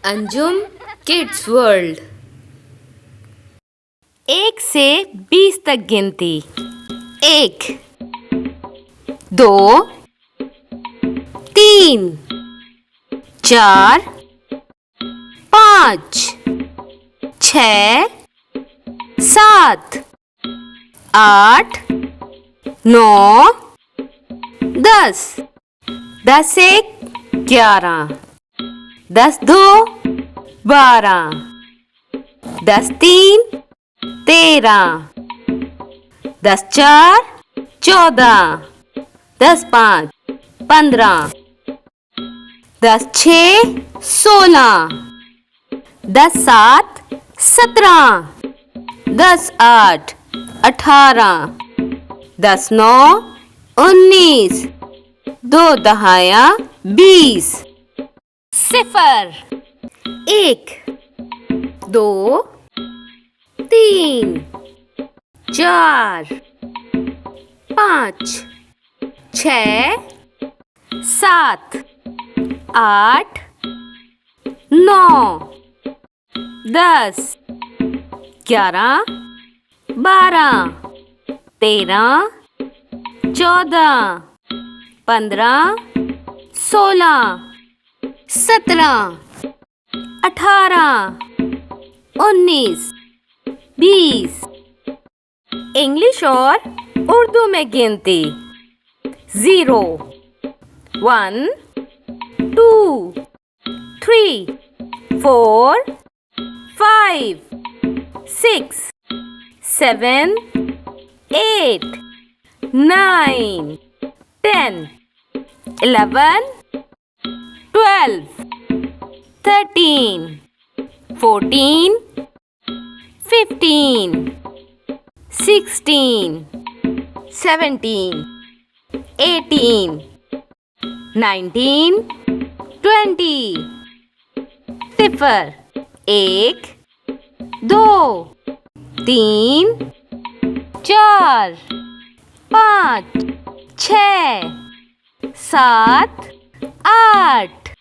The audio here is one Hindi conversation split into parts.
Anjum kids world. 1 से 20 तक गिनती। 1 2 3 4 5 6 7 8 9 10 10 1 11 10 2 12 10 3 13 10 4 14 10 5 15 10 6 16 10 7 17 10 8 18 10 9 19 2 दहाया 20 0 1 2 3 4 5 6 7 8 9 10 11 12 13 14 15 16 17 18 19 20 इंग्लिश और उर्दू में गिनती। 0 1 2 3 4 5 6 7 8 9 10 11 12 13 14 15 16 17 18 19 20 0 1 2 3 4 5 6 7 8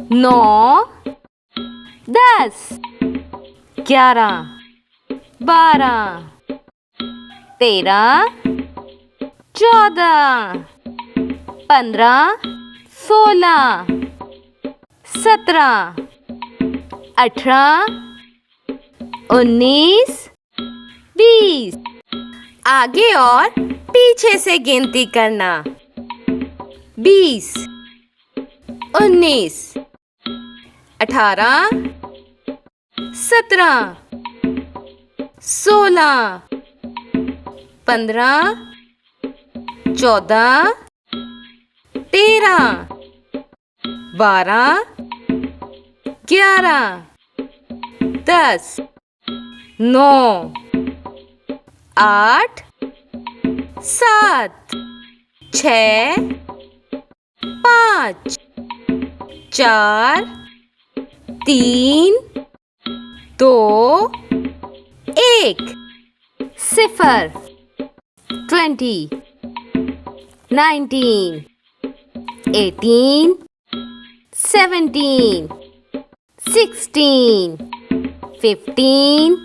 9 10 11 12 13 14 15 16 17 18 19 20 आगे और पीछे से गिनती करना। 20 19 18 17 16 15 14 13 12 11 10 9 8 7 6 5 4 3 2 1 0 20 19 18 17 16 15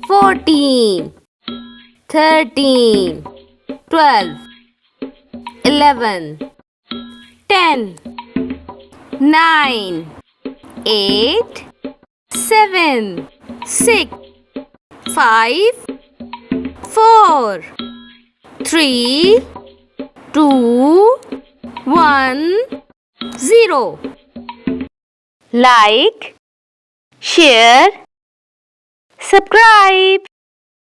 14 13 12 11 10 9 8 7 6 5 4 3 2 1 0 Like, share, subscribe.